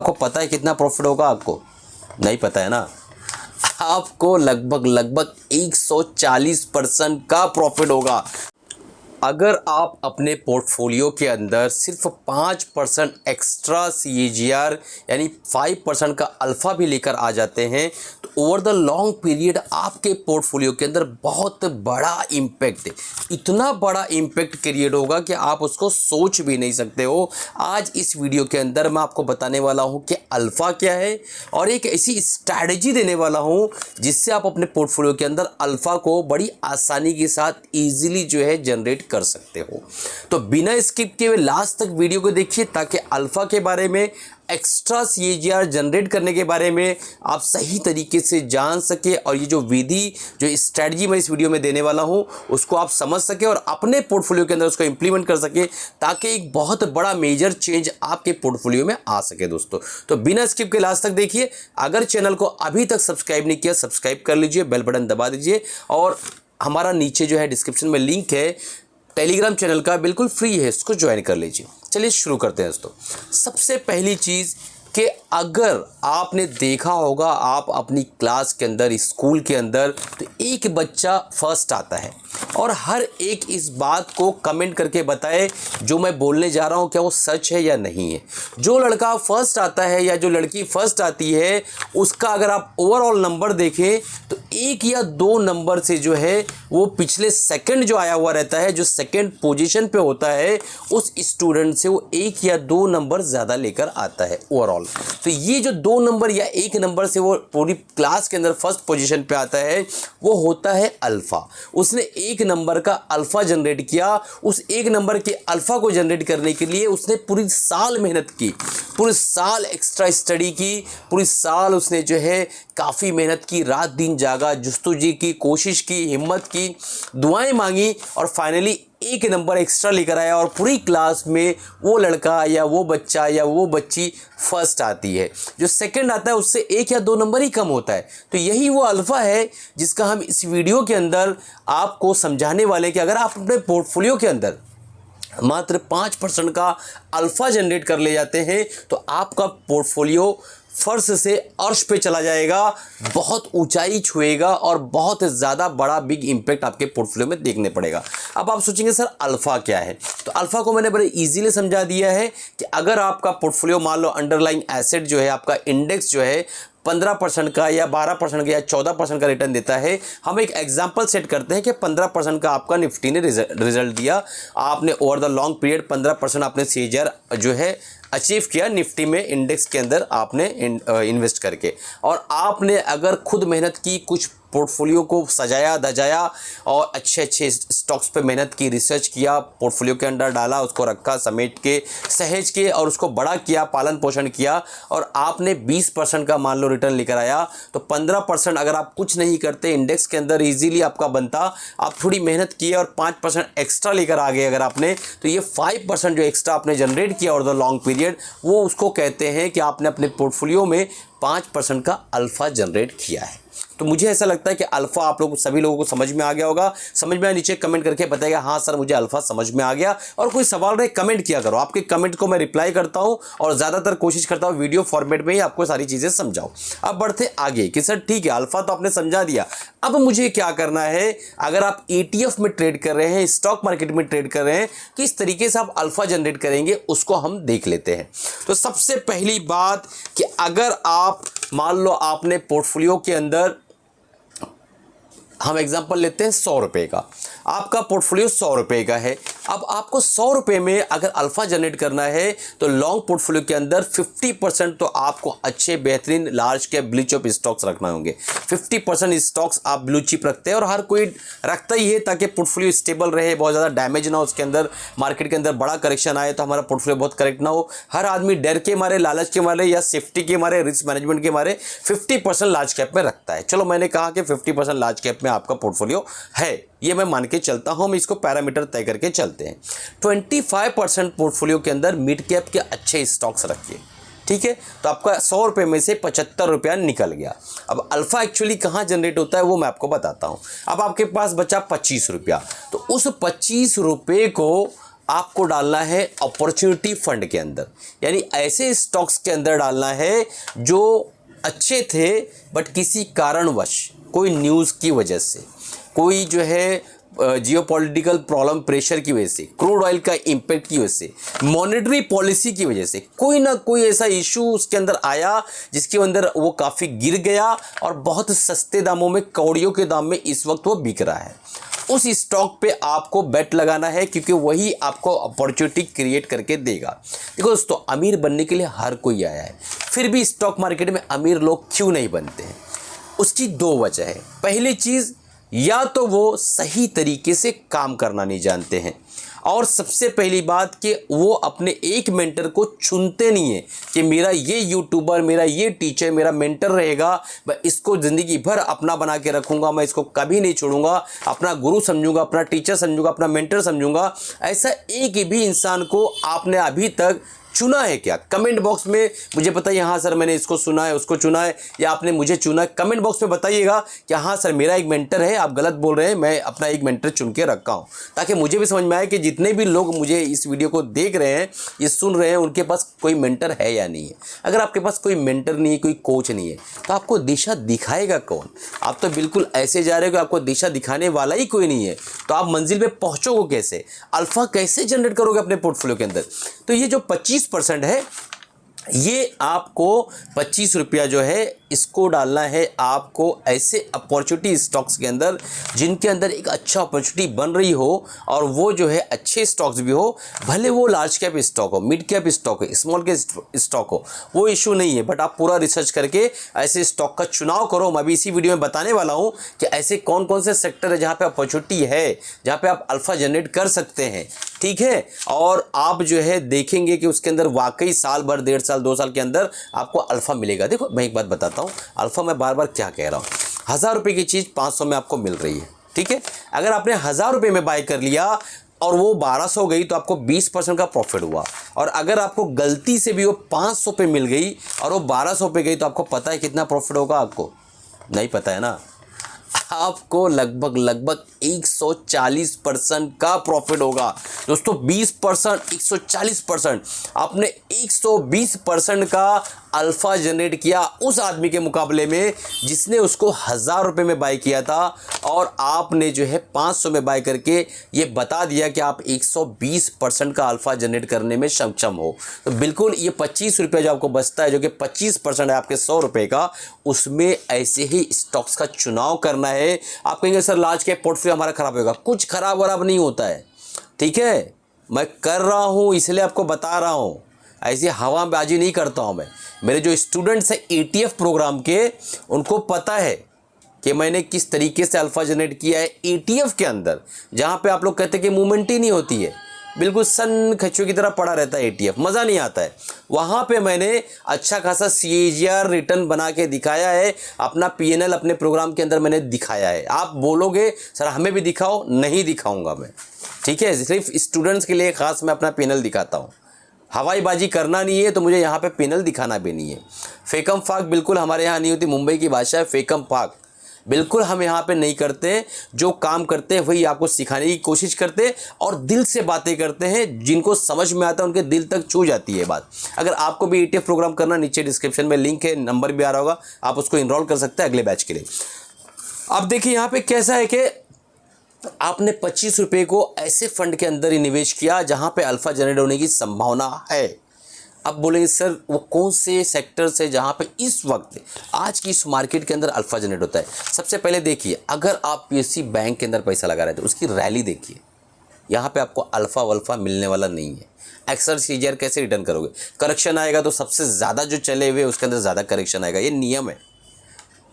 आपको पता है कितना प्रॉफिट होगा? आपको नहीं पता है ना। आपको लगभग 140% का प्रॉफिट होगा अगर आप अपने पोर्टफोलियो के अंदर सिर्फ 5% एक्स्ट्रा CAGR यानी 5% का अल्फ़ा भी लेकर आ जाते हैं तो ओवर द लॉन्ग पीरियड आपके पोर्टफोलियो के अंदर बहुत बड़ा इम्पैक्ट, इतना बड़ा इम्पैक्ट क्रिएट होगा कि आप उसको सोच भी नहीं सकते हो। आज इस वीडियो के अंदर मैं आपको बताने वाला हूँ कि अल्फ़ा क्या है और एक ऐसी स्ट्रैटेजी देने वाला हूँ जिससे आप अपने पोर्टफोलियो के अंदर अल्फ़ा को बड़ी आसानी के साथ ईजिली जो है जनरेट कर सकते हो। तो बिना स्किप किए लास्ट तक वीडियो को देखिए ताकि अल्फा के बारे में, एक्स्ट्रा CAGR जनरेट करने के बारे में आप सही तरीके से जान सके और ये जो विधि, जो स्ट्रैटेजी मैं इस वीडियो में देने वाला हूँ उसको आप समझ सके और अपने पोर्टफोलियो के अंदर उसको इंप्लीमेंट कर सके ताकि एक बहुत बड़ा मेजर चेंज आपके पोर्टफोलियो में आ सके। दोस्तों तो बिना स्किप के लास्ट तक देखिए। अगर चैनल को अभी तक सब्सक्राइब नहीं किया सब्सक्राइब कर लीजिए, बेल बटन दबा दीजिए और हमारा नीचे जो है डिस्क्रिप्शन में लिंक है टेलीग्राम चैनल का, बिल्कुल फ्री है, इसको ज्वाइन कर लीजिए। चलिए शुरू करते हैं दोस्तों। सबसे पहली चीज़ कि अगर आपने देखा होगा आप अपनी क्लास के अंदर, स्कूल के अंदर, तो एक बच्चा फर्स्ट आता है और हर एक इस बात को कमेंट करके बताए जो मैं बोलने जा रहा हूँ क्या वो सच है या नहीं है। जो लड़का फर्स्ट आता है या जो लड़की फर्स्ट आती है उसका अगर आप ओवरऑल नंबर देखें तो 1 या 2 नंबर से जो है वो पिछले सेकंड जो आया हुआ रहता है, जो सेकंड पोजीशन पे होता है, उस स्टूडेंट से वो 1 या 2 नंबर ज़्यादा लेकर आता है ओवरऑल। तो ये जो 2 नंबर या 1 नंबर से वो पूरी क्लास के अंदर फर्स्ट पोजीशन पे आता है वो होता है अल्फ़ा। उसने 1 नंबर का अल्फ़ा जनरेट किया। उस 1 नंबर के अल्फ़ा को जनरेट करने के लिए उसने पूरी साल मेहनत की, पूरी साल एक्स्ट्रा स्टडी की, पूरी साल उसने जो है काफ़ी मेहनत की, रात दिन जागा, जुस्तुजी की, कोशिश की, हिम्मत की, दुआएं मांगी और फाइनली 1 नंबर एक्स्ट्रा लेकर आया और पूरी क्लास में वो लड़का या वो बच्चा या वो बच्ची फर्स्ट आती है। जो सेकंड आता है उससे 1 या 2 नंबर ही कम होता है। तो यही वो अल्फ़ा है जिसका हम इस वीडियो के अंदर आपको समझाने वाले कि अगर आप अपने पोर्टफोलियो के अंदर मात्र 5% का अल्फ़ा जनरेट कर ले जाते हैं तो आपका पोर्टफोलियो फर्श से अर्श पे चला जाएगा, बहुत ऊंचाई छुएगा और बहुत ज़्यादा बड़ा बिग इम्पैक्ट आपके पोर्टफोलियो में देखने पड़ेगा। अब आप सोचेंगे सर अल्फ़ा क्या है? तो अल्फ़ा को मैंने बड़े इजीली समझा दिया है कि अगर आपका पोर्टफोलियो मान लो अंडरलाइंग एसेट जो है, आपका इंडेक्स जो है 15% का या 12% का या 14% का रिटर्न देता है। हम एक एग्जांपल सेट करते हैं कि 15% का आपका निफ्टी ने रिजल्ट दिया, आपने ओवर द लॉन्ग पीरियड 15% आपने CAGR जो है अचीव किया निफ्टी में, इंडेक्स के अंदर आपने इन्वेस्ट करके, और आपने अगर खुद मेहनत की, कुछ पोर्टफोलियो को सजाया धजाया और अच्छे स्टॉक्स पे मेहनत की, रिसर्च किया, पोर्टफोलियो के अंदर डाला, उसको रखा समेट के, सहेज के और उसको बड़ा किया, पालन पोषण किया और आपने 20% का मान लो रिटर्न लेकर आया, तो 15% अगर आप कुछ नहीं करते इंडेक्स के अंदर इजीली आपका बनता। आप थोड़ी मेहनत किए और 5% एक्स्ट्रा लेकर आ गए अगर आपने, तो ये 5% जो एक्स्ट्रा आपने जनरेट किया और द लॉन्ग पीरियड, वो उसको कहते हैं कि आपने अपने पोर्टफोलियो में 5% का अल्फ़ा जनरेट किया है। तो मुझे ऐसा लगता है कि अल्फ़ा आप लोग सभी लोगों को समझ में आ गया होगा। समझ में आया नीचे कमेंट करके बताइएगा हाँ सर मुझे अल्फ़ा समझ में आ गया, और कोई सवाल रहे कमेंट किया करो, आपके कमेंट को मैं रिप्लाई करता हूं और ज़्यादातर कोशिश करता हूं वीडियो फॉर्मेट में ही आपको सारी चीज़ें समझाऊं। अब बढ़ते आगे कि सर ठीक है अल्फ़ा तो आपने समझा दिया, अब मुझे क्या करना है? अगर आप ETF में ट्रेड कर रहे हैं, स्टॉक मार्केट में ट्रेड कर रहे हैं, किस तरीके से आप अल्फ़ा जनरेट करेंगे उसको हम देख लेते हैं। तो सबसे पहली बात कि अगर आप मान लो आपने पोर्टफोलियो के अंदर, हम एग्जांपल लेते हैं 100 रुपये का, आपका पोर्टफोलियो 100 रुपये का है। अब आपको 100 रुपये में अगर अल्फ़ा जनरेट करना है तो लॉन्ग पोर्टफोलियो के अंदर 50% तो आपको अच्छे बेहतरीन large cap blue chip stocks रखना होंगे। 50% स्टॉक्स आप ब्लू चिप रखते हैं और हर कोई रखता ही है ताकि पोर्टफोलियो स्टेबल रहे, बहुत ज़्यादा डैमेज ना हो, उसके अंदर मार्केट के अंदर बड़ा करेक्शन आए तो हमारा पोर्टफोलियो बहुत करेक्ट ना हो। हर आदमी डर के मारे, लालच के मारे या सेफ्टी के मारे, रिस्क मैनेजमेंट के मारे 50% लार्ज कैप में रखता है। चलो मैंने कहा कि 50% लार्ज कैप में आपका पोर्टफोलियो है, ये मैं मान के चलता हूं, हम इसको पैरामीटर तय करके चलते हैं। 25% पोर्टफोलियो के अंदर मिड कैप के अच्छे स्टॉक्स रखिए, ठीक है। तो आपका 100 रुपये में से 75 रुपया निकल गया। अब अल्फ़ा एक्चुअली कहाँ जनरेट होता है वो मैं आपको बताता हूँ। अब आपके पास बचा 25 रुपया, तो उस 25 रुपये को आपको डालना है अपॉर्चुनिटी फंड के अंदर, यानी ऐसे स्टॉक्स के अंदर डालना है जो अच्छे थे बट किसी कारणवश, कोई न्यूज़ की वजह से, कोई जो है जियोपॉलिटिकल प्रॉब्लम प्रेशर की वजह से, क्रूड ऑयल का इम्पैक्ट की वजह से, मॉनेटरी पॉलिसी की वजह से कोई ना कोई ऐसा इशू उसके अंदर आया जिसके अंदर वो काफ़ी गिर गया और बहुत सस्ते दामों में, कौड़ियों के दाम में इस वक्त वो बिक रहा है। उस स्टॉक पे आपको बेट लगाना है क्योंकि वही आपको अपॉर्चुनिटी क्रिएट करके देगा। देखो दोस्तों, अमीर बनने के लिए हर कोई आया है, फिर भी स्टॉक मार्केट में अमीर लोग क्यों नहीं बनते हैं? उसकी दो वजह है। पहली चीज़, या तो वो सही तरीके से काम करना नहीं जानते हैं, और सबसे पहली बात कि वो अपने एक मेंटर को चुनते नहीं है कि मेरा ये यूट्यूबर, मेरा ये टीचर मेरा मेंटर रहेगा, मैं इसको ज़िंदगी भर अपना बना के रखूँगा, मैं इसको कभी नहीं छोड़ूंगा, अपना गुरु समझूंगा, अपना टीचर समझूंगा, अपना मेंटर समझूंगा। ऐसा एक भी इंसान को आपने अभी तक चुना है क्या? कमेंट बॉक्स में मुझे बताइए, हाँ सर मैंने इसको सुना है, उसको चुना है, या आपने मुझे चुना है। कमेंट बॉक्स में बताइएगा कि हाँ सर मेरा एक मेंटर है, आप गलत बोल रहे हैं, मैं अपना एक मेंटर चुन के रखा हूँ, ताकि मुझे भी समझ में आए कि जितने भी लोग मुझे इस वीडियो को देख रहे हैं, ये सुन रहे हैं, उनके पास कोई मेंटर है या नहीं है। अगर आपके पास कोई मेंटर नहीं है, कोई कोच नहीं है, तो आपको दिशा दिखाएगा कौन? आप तो बिल्कुल ऐसे जा रहे हो कि आपको दिशा दिखाने वाला ही कोई नहीं है, तो आप मंजिल पे पहुँचोगे कैसे? अल्फा कैसे जनरेट करोगे अपने पोर्टफोलियो के अंदर? तो ये जो 25% है, ये आपको 25 रुपया जो है इसको डालना है आपको ऐसे अपॉर्चुनिटी स्टॉक्स के अंदर जिनके अंदर एक अच्छा अपॉर्चुनिटी बन रही हो, और वो जो है अच्छे स्टॉक्स भी हो, भले वो लार्ज कैप स्टॉक हो, मिड कैप स्टॉक हो, स्मॉल कैप स्टॉक हो, वो इशू नहीं है, बट आप पूरा रिसर्च करके ऐसे स्टॉक का चुनाव करो। मैं अभी इसी वीडियो में बताने वाला हूँ कि ऐसे कौन कौन से सेक्टर है जहाँ पे अपॉर्चुनिटी है, जहाँ पे आप अल्फा जनरेट कर सकते हैं, ठीक है। और आप जो है देखेंगे कि उसके अंदर वाकई साल भर, 1.5 साल 2 साल के अंदर आपको अल्फा मिलेगा। देखो मैं एक बात बताता हूँ, अल्फा मैं बार बार क्या कह रहा हूँ, 1000 रुपये की चीज़ 500 में आपको मिल रही है, ठीक है। अगर आपने 1000 रुपये में बाय कर लिया और वो 1200 गई तो आपको 20% का प्रॉफिट हुआ, और अगर आपको गलती से भी वो 500 पे मिल गई और वो 1200 पे गई तो आपको पता है कितना प्रॉफिट होगा? आपको नहीं पता है ना। आपको लगभग 140% का प्रॉफिट होगा दोस्तों। 20%, 140%, आपने 120% का अल्फा जनरेट किया उस आदमी के मुकाबले में जिसने उसको 1000 रुपये में बाय किया था, और आपने जो है 500 में बाय करके ये बता दिया कि आप 120% का अल्फा जनरेट करने में सक्षम हो। तो बिल्कुल ये 25 रुपये जो आपको बचता है, जो कि 25% है आपके 100 रुपये का, उसमें ऐसे ही स्टॉक्स का चुनाव करना है। आप कहेंगे सर लार्ज कैप पोर्टफोलियो हमारा खराब होगा, कुछ खराब वराब नहीं होता है, ठीक है। मैं कर रहा हूँ इसलिए आपको बता रहा हूँ, ऐसी हवाबाजी नहीं करता हूँ मैं। मेरे जो स्टूडेंट्स हैं ETF प्रोग्राम के, उनको पता है कि मैंने किस तरीके से अल्फा जनरेट किया है ETF के अंदर, जहाँ पे आप लोग कहते हैं कि मूवमेंट ही नहीं होती है, बिल्कुल सन खच्चू की तरह पड़ा रहता है ETF, मज़ा नहीं आता है। वहाँ पे मैंने अच्छा खासा CAGR रिटर्न बना के दिखाया है, अपना PNL अपने प्रोग्राम के अंदर मैंने दिखाया है। आप बोलोगे सर हमें भी दिखाओ, नहीं दिखाऊंगा मैं, ठीक है। सिर्फ स्टूडेंट्स के लिए ख़ास मैं अपना PNL दिखाता हूँ। हवाईबाजी करना नहीं है तो मुझे यहाँ पे PNL दिखाना भी नहीं है। फेकम फाक बिल्कुल हमारे यहाँ नहीं होती, मुंबई की भाषा है फेकम फाक, बिल्कुल हम यहाँ पे नहीं करते। जो काम करते हैं वही आपको सिखाने की कोशिश करते हैं, और दिल से बातें करते हैं, जिनको समझ में आता है उनके दिल तक छू जाती है बात। अगर आपको भी ETF प्रोग्राम करना, नीचे डिस्क्रिप्शन में लिंक है, नंबर भी आ रहा होगा, आप उसको इनरोल कर सकते हैं अगले बैच के लिए। अब देखिए यहाँ पे कैसा है कि आपने 25 रुपये को ऐसे फंड के अंदर ही निवेश किया जहाँ पे अल्फा जनरेट होने की संभावना है। अब बोलेंगे सर वो कौन से सेक्टर से जहाँ पे इस वक्त आज की इस मार्केट के अंदर अल्फा जनरेट होता है? सबसे पहले देखिए, अगर आप PSU बैंक के अंदर पैसा लगा रहे थे, उसकी रैली देखिए, यहाँ पे आपको अल्फा वल्फा मिलने वाला नहीं है। अक्सर CAGR कैसे रिटर्न करोगे? करेक्शन आएगा तो सबसे ज़्यादा जो चले हुए उसके अंदर ज़्यादा करेक्शन आएगा, ये नियम है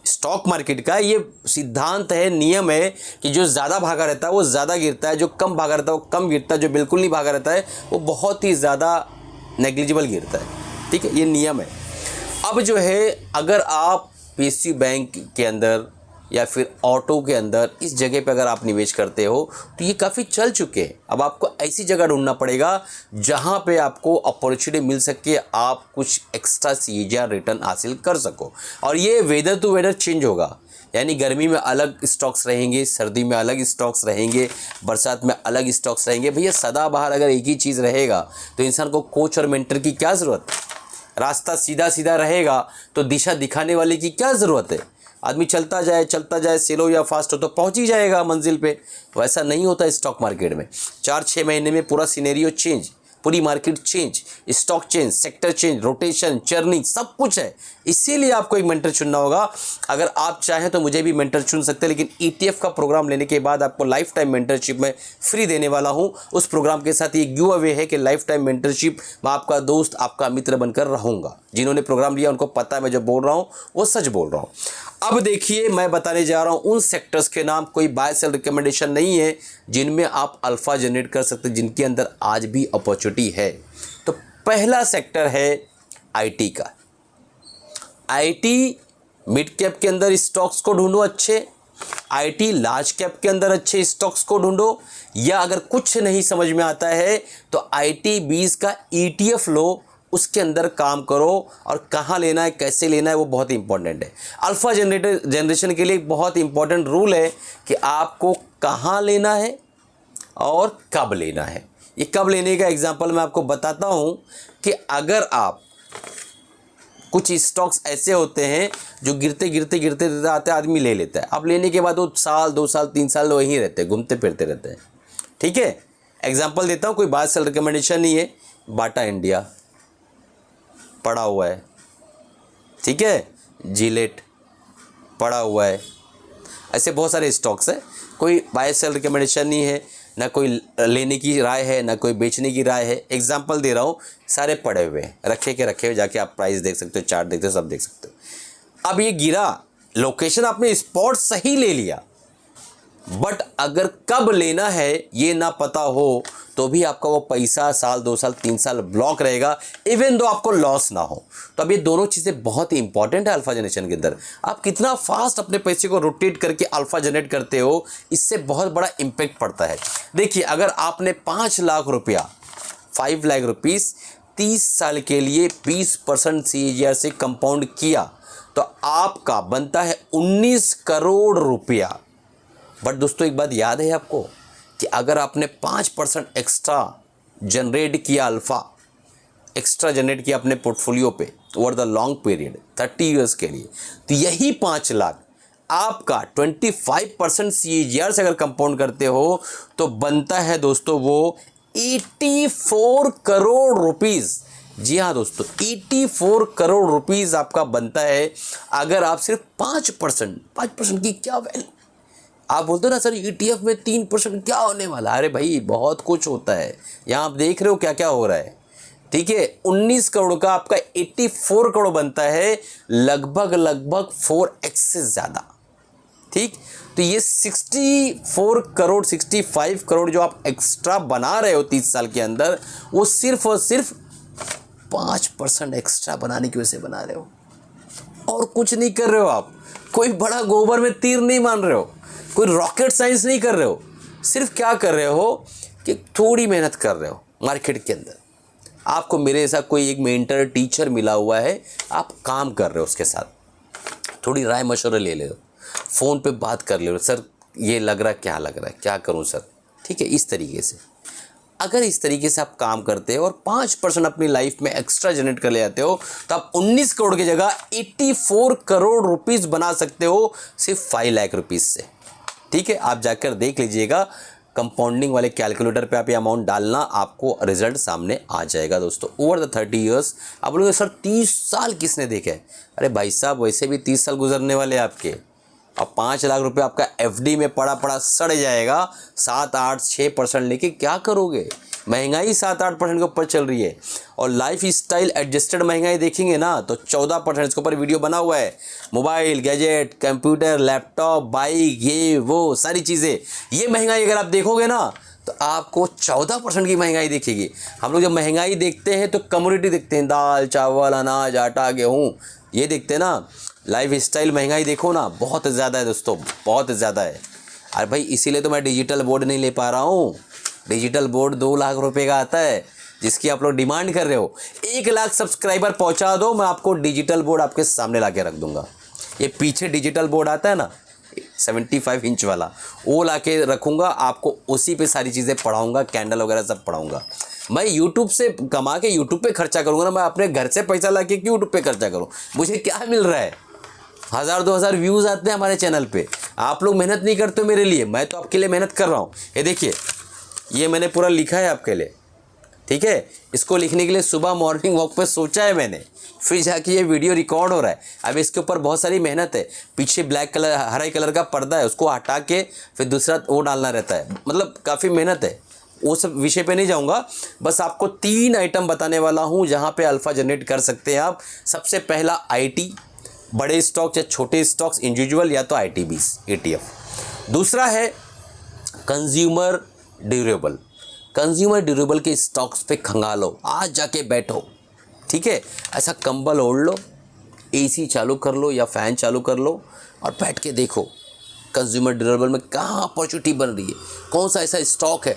स्टॉक मार्केट का, ये सिद्धांत है, नियम है कि जो ज़्यादा भागा रहता है वो ज़्यादा गिरता है, जो कम भागा रहता है वो कम गिरता है, जो बिल्कुल नहीं भागा रहता है वो बहुत ही ज़्यादा नेग्लिजिबल गिरता है, ठीक है, ये नियम है। अब जो है अगर आप PSU बैंक के अंदर या फिर ऑटो के अंदर इस जगह पे अगर आप निवेश करते हो तो ये काफ़ी चल चुके हैं। अब आपको ऐसी जगह ढूंढना पड़ेगा जहाँ पे आपको अपॉर्चुनिटी मिल सके, आप कुछ एक्स्ट्रा CAGR रिटर्न हासिल कर सको, और ये वेदर टू वेदर चेंज होगा। यानी गर्मी में अलग स्टॉक्स रहेंगे, सर्दी में अलग स्टॉक्स रहेंगे, बरसात में अलग स्टॉक्स रहेंगे। भैया सदाबहार अगर एक ही चीज़ रहेगा तो इंसान को कोच और मेंटर की क्या ज़रूरत है? रास्ता सीधा सीधा रहेगा तो दिशा दिखाने वाले की क्या ज़रूरत है? आदमी चलता जाए स्लो या फास्ट हो तो पहुंच ही जाएगा मंजिल पे। वैसा नहीं होता स्टॉक मार्केट में। 4-6 महीने में पूरा सिनेरियो चेंज, पूरी market change, stock change, sector change, rotation, churning, सब कुछ है। इसीलिए आपको एक मेंटर चुनना होगा। अगर आप चाहें तो मुझे भी मेंटर चुन सकते हैं, लेकिन ETF का प्रोग्राम लेने के बाद आपको लाइफ टाइम मेंटरशिप में फ्री देने वाला हूं। उस प्रोग्राम के साथ ये गिव अवे है कि लाइफ टाइम मेंटरशिप मैं आपका दोस्त, आपका मित्र बनकर रहूँगा। जिन्होंने प्रोग्राम लिया उनको पता है मैं जो बोल रहा हूँ वो सच बोल रहा हूँ। अब देखिए मैं बताने जा रहा हूँ उन सेक्टर्स के नाम, कोई बाय सेल रिकमेंडेशन नहीं है, जिनमें आप अल्फ़ा जनरेट कर सकते हैं, जिनके अंदर आज भी अपॉर्चुनिटी है। तो पहला सेक्टर है IT का। IT मिड कैप के अंदर स्टॉक्स को ढूंढो अच्छे, IT लार्ज कैप के अंदर अच्छे स्टॉक्स को ढूंढो, या अगर कुछ नहीं समझ में आता है तो IT 20 का ETF लो, उसके अंदर काम करो। और कहाँ लेना है, कैसे लेना है, वो बहुत इंपॉर्टेंट है। अल्फ़ा जनरेशन के लिए एक बहुत इंपॉर्टेंट रूल है कि आपको कहाँ लेना है और कब लेना है। ये कब लेने का एग्जांपल मैं आपको बताता हूँ कि अगर आप कुछ स्टॉक्स ऐसे होते हैं जो गिरते आते आदमी ले लेता है। अब लेने के बाद वो साल 2 साल 3 साल वहीं रहते हैं, घूमते फिरते रहते हैं। ठीक है, एग्जांपल देता हूँ, कोई बाय सेल रिकमेंडेशन नहीं है। बाटा इंडिया पड़ा हुआ है, ठीक है, जिलेट पड़ा हुआ है, ऐसे बहुत सारे स्टॉक्स हैं। कोई बाय सेल रिकमेंडेशन नहीं है, ना कोई लेने की राय है, ना कोई बेचने की राय है। एग्जांपल दे रहा हूँ, सारे पड़े हुए हैं, रखे हुए, जाके आप प्राइस देख सकते हो, चार्ट देखते हो, सब देख सकते हो। अब ये गिरा, लोकेशन आपने स्पॉट सही ले लिया, बट अगर कब लेना है ये ना पता हो तो भी आपका वो पैसा साल 2 साल 3 साल ब्लॉक रहेगा, इवन दो आपको लॉस ना हो। तो अब ये दोनों चीज़ें बहुत ही इंपॉर्टेंट है अल्फा जनरेशन के अंदर। आप कितना फास्ट अपने पैसे को रोटेट करके अल्फा जनरेट करते हो, इससे बहुत बड़ा इम्पैक्ट पड़ता है। देखिए, अगर आपने 5 लाख रुपया 5 लाख रुपीज़ 30 साल के लिए 20% CAGR से कंपाउंड किया तो आपका बनता है 19 करोड़ रुपया। बट दोस्तों एक बात याद है आपको कि अगर आपने 5% एक्स्ट्रा जनरेट किया, अल्फ़ा एक्स्ट्रा जनरेट किया अपने पोर्टफोलियो पे over the long period 30 years के लिए, तो यही 5 लाख आपका 25% CAGR से अगर कंपाउंड करते हो तो बनता है दोस्तों वो 84 करोड़ रुपीज़। जी हाँ दोस्तों, 84 करोड़ रुपीज़ आपका बनता है अगर आप सिर्फ 5% की क्या वैल्यू। आप बोलते हो ना सर ETF में 3% क्या होने वाला, अरे भाई बहुत कुछ होता है। यहाँ आप देख रहे हो क्या क्या हो रहा है। ठीक है, 19 करोड़ का आपका 84 करोड़ बनता है, लगभग 4x से ज़्यादा। ठीक, तो ये 64 करोड़ 65 करोड़ जो आप एक्स्ट्रा बना रहे हो 30 साल के अंदर, वो सिर्फ और सिर्फ 5% एक्स्ट्रा बनाने की वजह से बना रहे हो, और कुछ नहीं कर रहे हो। आप कोई बड़ा गोबर में तीर नहीं मान रहे हो, कोई रॉकेट साइंस नहीं कर रहे हो, सिर्फ क्या कर रहे हो कि थोड़ी मेहनत कर रहे हो मार्केट के अंदर। आपको मेरे जैसा कोई एक मेंटर टीचर मिला हुआ है, आप काम कर रहे हो, उसके साथ थोड़ी राय मशवरा ले ले, फ़ोन पे बात कर ले, सर ये लग रहा है, क्या लग रहा है, क्या करूं सर। ठीक है, इस तरीके से अगर इस तरीके से आप काम करते हो और 5% अपनी लाइफ में एक्स्ट्रा जनरेट कर ले जाते हो तो आप 19 करोड़ की जगह 84 करोड़ रुपीज़ बना सकते हो सिर्फ 5 लाख रुपीज़ से। ठीक है, आप जाकर देख लीजिएगा, कंपाउंडिंग वाले कैलकुलेटर पे आप ये अमाउंट डालना, आपको रिजल्ट सामने आ जाएगा दोस्तों। ओवर द 30 इयर्स आप बोलोगे सर 30 साल किसने देखे? अरे भाई साहब, वैसे भी 30 साल गुजरने वाले आपके। अब 5 लाख रुपए आपका FD में पड़ा सड़ जाएगा, 7-8-6% लेके क्या करोगे? महंगाई 7-8% के ऊपर चल रही है, और लाइफ स्टाइल एडजस्टेड महंगाई देखेंगे ना तो 14%। इसके ऊपर वीडियो बना हुआ है, mobile, gadget, computer, laptop, bike, ये वो सारी चीज़ें, ये महंगाई अगर आप देखोगे ना तो आपको 14% की महंगाई दिखेगी। हम लोग जब महंगाई देखते हैं तो कमोडिटी देखते हैं, दाल, चावल, अनाज, आटा, गेहूँ, ये देखते हैं ना। लाइफ स्टाइल महंगाई देखो ना, बहुत ज़्यादा है दोस्तों, बहुत ज़्यादा है। अरे भाई इसीलिए तो मैं डिजिटल बोर्ड नहीं ले पा रहा हूँ। डिजिटल बोर्ड 2 लाख रुपए का आता है, जिसकी आप लोग डिमांड कर रहे हो। 1 लाख सब्सक्राइबर पहुँचा दो, मैं आपको डिजिटल बोर्ड आपके सामने ला के रख दूँगा। ये पीछे डिजिटल बोर्ड आता है ना, 75 इंच वाला, वो ला के रखूँगा, आपको उसी पे सारी चीज़ें पढ़ाऊँगा, कैंडल वगैरह सब पढ़ाऊँगा। मैं यूट्यूब से कमा के यूट्यूब पे खर्चा करूँगा ना, मैं अपने घर से पैसा ला के क्यों यूट्यूब पे खर्चा करूँ? मुझे क्या मिल रहा है? 1000-2000 व्यूज़ आते हैं हमारे चैनल पे, आप लोग मेहनत नहीं करते हो मेरे लिए, मैं तो आपके लिए मेहनत कर रहा हूँ। ये देखिए, ये मैंने पूरा लिखा है आपके लिए, ठीक है। इसको लिखने के लिए सुबह मॉर्निंग वॉक पे सोचा है मैंने, फिर जाके ये वीडियो रिकॉर्ड हो रहा है। अब इसके ऊपर बहुत सारी मेहनत है, पीछे ब्लैक कलर हरे कलर का पर्दा है, उसको हटा के फिर दूसरा वो डालना रहता है, मतलब काफ़ी मेहनत है। वो सब विषय पे नहीं जाऊंगा, बस आपको 3 आइटम बताने वाला हूँ जहाँ पे अल्फ़ा जनरेट कर सकते हैं आप। सबसे पहला आईटी, बड़े स्टॉक्स या छोटे स्टॉक्स इंडिविजुअल, या तो ITBs ETF। दूसरा है कंज्यूमर ड्यूरेबल, कंज्यूमर ड्यूरेबल के स्टॉक्स पे खंगालो, आज जाके बैठो, ठीक है। ऐसा कंबल ओढ़ लो, AC चालू कर लो या फ़ैन चालू कर लो और बैठ के देखो कंज्यूमर ड्यूरेबल में कहाँ अपॉर्चुनिटी बन रही है, कौन सा ऐसा स्टॉक है